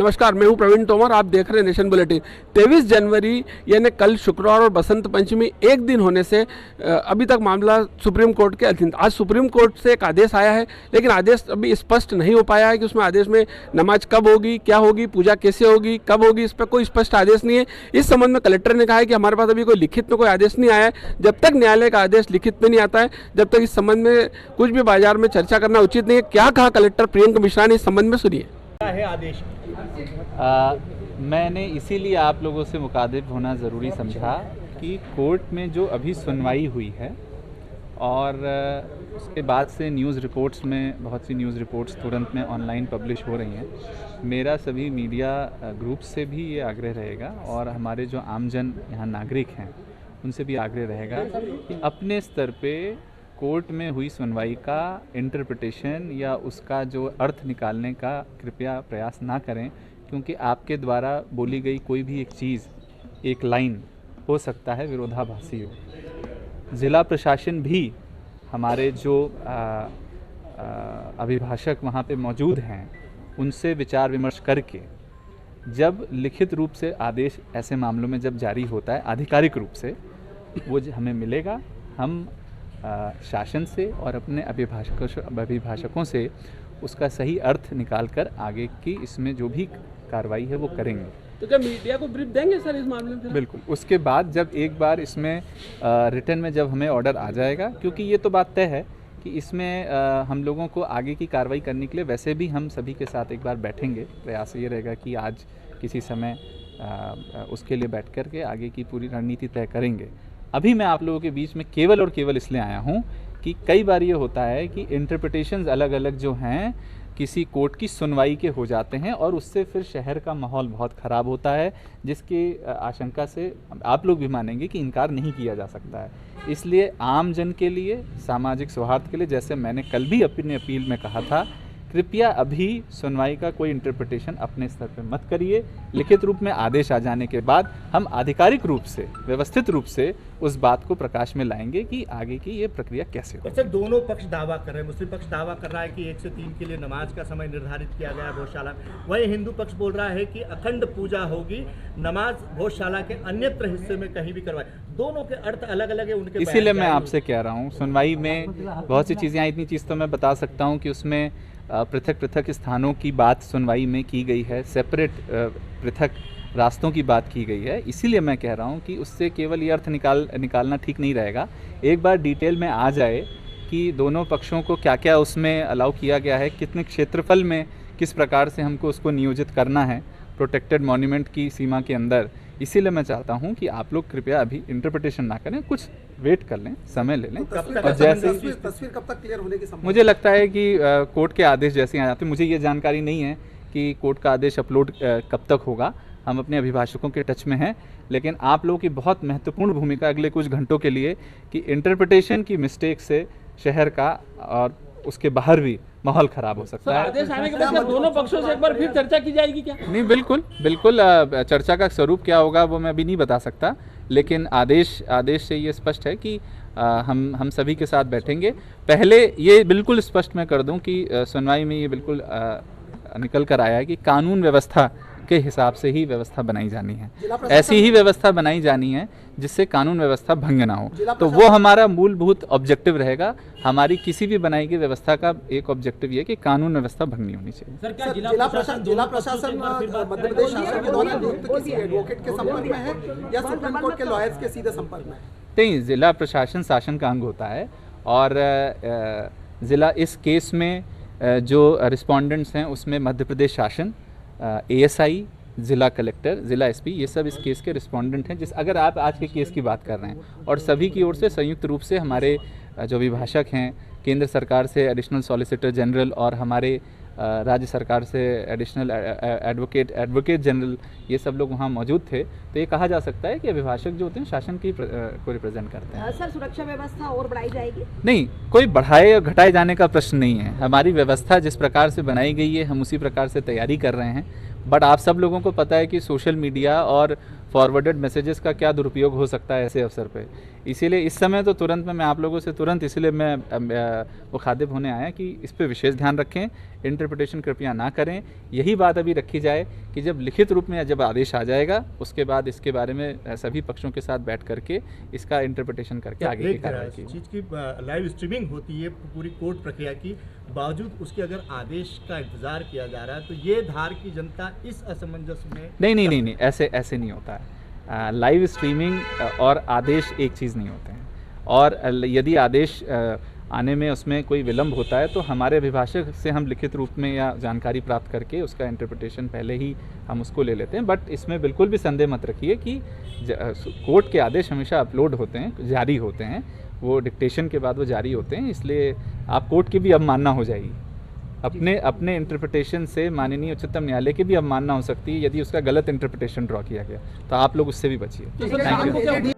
नमस्कार, मैं हूं प्रवीण तोमर। आप देख रहे हैं नेशन बुलेटिन। 23 जनवरी यानी कल शुक्रवार और बसंत पंचमी एक दिन होने से अभी तक मामला सुप्रीम कोर्ट के अधीन। आज सुप्रीम कोर्ट से एक आदेश आया है, लेकिन आदेश अभी स्पष्ट नहीं हो पाया है कि उसमें आदेश में नमाज कब होगी, क्या होगी, पूजा कैसे होगी, कब होगी, इस पर कोई स्पष्ट आदेश नहीं है। इस संबंध में कलेक्टर ने कहा है कि हमारे पास अभी कोई लिखित में कोई आदेश नहीं आया है। जब तक न्यायालय का आदेश लिखित में नहीं आता है, जब तक इस संबंध में कुछ भी बाजार में चर्चा करना उचित नहीं है। क्या कहा कलेक्टर प्रियंका मिश्रा ने इस संबंध में, सुनिए। है आदेश मैंने इसीलिए आप लोगों से मुखातिब होना ज़रूरी समझा कि कोर्ट में जो अभी सुनवाई हुई है और उसके बाद से न्यूज़ रिपोर्ट्स में बहुत सी न्यूज़ रिपोर्ट्स तुरंत में ऑनलाइन पब्लिश हो रही हैं। मेरा सभी मीडिया ग्रुप से भी ये आग्रह रहेगा और हमारे जो आमजन यहाँ नागरिक हैं उनसे भी आग्रह रहेगा कि अपने स्तर पे कोर्ट में हुई सुनवाई का इंटरप्रिटेशन या उसका जो अर्थ निकालने का कृपया प्रयास ना करें, क्योंकि आपके द्वारा बोली गई कोई भी एक चीज़, एक लाइन हो सकता है विरोधाभासी हो। ज़िला प्रशासन भी हमारे जो अभिभाषक वहाँ पे मौजूद हैं उनसे विचार विमर्श करके जब लिखित रूप से आदेश ऐसे मामलों में जब जारी होता है आधिकारिक रूप से, वो हमें मिलेगा। हम शासन से और अपने अभिभाषकों से उसका सही अर्थ निकालकर आगे की इसमें जो भी कार्रवाई है वो करेंगे। तो क्या मीडिया को ब्रीफ देंगे सर इस मामले में? बिल्कुल। उसके बाद जब एक बार इसमें रिटर्न में जब हमें ऑर्डर आ जाएगा, क्योंकि ये तो बात तय है कि इसमें हम लोगों को आगे की कार्रवाई करने के लिए वैसे भी हम सभी के साथ एक बार बैठेंगे। प्रयास ये रहेगा कि आज किसी समय उसके लिए बैठ कर के आगे की पूरी रणनीति तय करेंगे। अभी मैं आप लोगों के बीच में केवल और केवल इसलिए आया हूँ कि कई बार ये होता है कि इंटरप्रिटेशंस अलग अलग जो हैं किसी कोर्ट की सुनवाई के हो जाते हैं और उससे फिर शहर का माहौल बहुत ख़राब होता है, जिसकी आशंका से आप लोग भी मानेंगे कि इनकार नहीं किया जा सकता है। इसलिए आम जन के लिए, सामाजिक सौहार्द के लिए, जैसे मैंने कल भी अपनी अपील में कहा था, कृपया अभी सुनवाई का कोई इंटरप्रिटेशन अपने स्तर पर मत करिए। लिखित रूप में आदेश आ जाने के बाद हम आधिकारिक रूप से, व्यवस्थित रूप से उस बात को प्रकाश में लाएंगे कि आगे की ये प्रक्रिया कैसे हो। सर, दोनों पक्ष दावा कर रहे हैं। मुस्लिम पक्ष दावा कर रहा है कि 1 से 3 के लिए नमाज का समय निर्धारित किया गया है भोजशाला। वहीं हिंदू पक्ष बोल रहा है कि अखंड पूजा होगी, नमाज भोजशाला के अन्यत्र हिस्से में कहीं भी करवाए। दोनों के अर्थ अलग अलग है उनके। इसीलिए मैं आपसे कह रहा हूँ, सुनवाई में बहुत सी चीज़ें, इतनी चीज़ तो मैं बता सकता हूँ कि उसमें पृथक पृथक स्थानों की बात सुनवाई में की गई है, सेपरेट पृथक रास्तों की बात की गई है। इसीलिए मैं कह रहा हूँ कि उससे केवल ये अर्थ निकालना ठीक नहीं रहेगा। एक बार डिटेल में आ जाए कि दोनों पक्षों को क्या क्या उसमें अलाउ किया गया है, कितने क्षेत्रफल में किस प्रकार से हमको उसको नियोजित करना है प्रोटेक्टेड मॉन्यूमेंट की सीमा के अंदर। इसीलिए मैं चाहता हूँ कि आप लोग कृपया अभी इंटरप्रिटेशन ना करें, कुछ वेट कर लें, समय ले लें। और जैसे तस्वीर कब तक क्लियर होने की संभावना? मुझे लगता है कि कोर्ट के आदेश जैसे आ जाते हैं, मुझे ये जानकारी नहीं है कि कोर्ट का आदेश अपलोड कब तक होगा। हम अपने अभिभाषकों के टच में हैं, लेकिन आप लोगों की बहुत महत्वपूर्ण भूमिका अगले कुछ घंटों के लिए कि इंटरप्रिटेशन की मिस्टेक से शहर का और उसके बाहर भी माहौल खराब हो सकता है। आदेश आने के बाद दोनों पक्षों से एक बार फिर चर्चा की जाएगी क्या? नहीं, बिल्कुल बिल्कुल। चर्चा का स्वरूप क्या होगा वो मैं अभी नहीं बता सकता, लेकिन आदेश से ये स्पष्ट है कि हम सभी के साथ बैठेंगे। पहले ये बिल्कुल स्पष्ट मैं कर दूं कि सुनवाई में ये बिल्कुल निकल कर आया है कि कानून व्यवस्था के हिसाब से ही व्यवस्था बनाई जानी है, ऐसी ही व्यवस्था बनाई जानी है जिससे कानून व्यवस्था भंग ना हो। तो वो हमारा मूलभूत ऑब्जेक्टिव रहेगा। हमारी किसी भी बनाई गई व्यवस्था का एक ऑब्जेक्टिव ये कि कानून व्यवस्था भंग नहीं होनी चाहिए। सर, क्या जिला प्रशासन मध्य प्रदेश शासन के द्वारा नियुक्त किसी एडवोकेट के संपर्क में है या सुप्रीम कोर्ट के लॉयर्स के सीधे संपर्क में? नहीं, जिला प्रशासन शासन का अंग होता है और जिला इस केस में जो रिस्पोंडेंट्स हैं उसमें मध्य प्रदेश शासन, ASI, ज़िला कलेक्टर, ज़िला SP, ये सब इस केस के रिस्पोंडेंट हैं। अगर आप आज के केस की बात कर रहे हैं, और सभी की ओर से संयुक्त रूप से हमारे जो अभिभाषक हैं, केंद्र सरकार से एडिशनल सॉलिसिटर जनरल और हमारे राज्य सरकार से एडिशनल एडवोकेट जनरल, ये सब लोग वहाँ मौजूद थे। तो ये कहा जा सकता है कि अभिभाषक जो होते हैं शासन की को रिप्रेजेंट करते हैं। सर, सुरक्षा व्यवस्था और बढ़ाई जाएगी? नहीं, कोई बढ़ाए या घटाए जाने का प्रश्न नहीं है। हमारी व्यवस्था जिस प्रकार से बनाई गई है हम उसी प्रकार से तैयारी कर रहे हैं। बट आप सब लोगों को पता है कि सोशल मीडिया और फॉरवर्डेड मैसेजेस का क्या दुरुपयोग हो सकता है ऐसे अवसर पे। इसीलिए इस समय तो तुरंत में मैं आप लोगों से तुरंत इसलिए मैं मुखातिब होने आया कि इस पे विशेष ध्यान रखें, इंटरप्रिटेशन कृपया ना करें। यही बात अभी रखी जाए कि जब लिखित रूप में जब आदेश आ जाएगा उसके बाद इसके बारे में सभी पक्षों के साथ बैठ करके इसका इंटरप्रिटेशन करके आगे की कार्रवाई की। चीज़ की लाइव स्ट्रीमिंग होती है पूरी कोर्ट प्रक्रिया की, बावजूद उसके अगर आदेश का इंतजार किया जा रहा है तो ये धार की जनता इस असमंजस में नहीं, ऐसे नहीं होता है। लाइव स्ट्रीमिंग और आदेश एक चीज़ नहीं होते हैं, और यदि आदेश आने में उसमें कोई विलंब होता है तो हमारे अभिभाषक से हम लिखित रूप में या जानकारी प्राप्त करके उसका इंटरप्रिटेशन पहले ही हम उसको ले लेते हैं। बट इसमें बिल्कुल भी संदेह मत रखिए कि कोर्ट के आदेश हमेशा अपलोड होते हैं, जारी होते हैं, वो डिक्टेशन के बाद वो जारी होते हैं, इसलिए आप कोर्ट की भी अवमानना हो जाएगी। अपने इंटरप्रिटेशन से माननीय उच्चतम न्यायालय की भी अवमानना हो सकती है यदि उसका गलत इंटरप्रिटेशन ड्रॉ किया गया, तो आप लोग उससे भी बचिए। Thank you.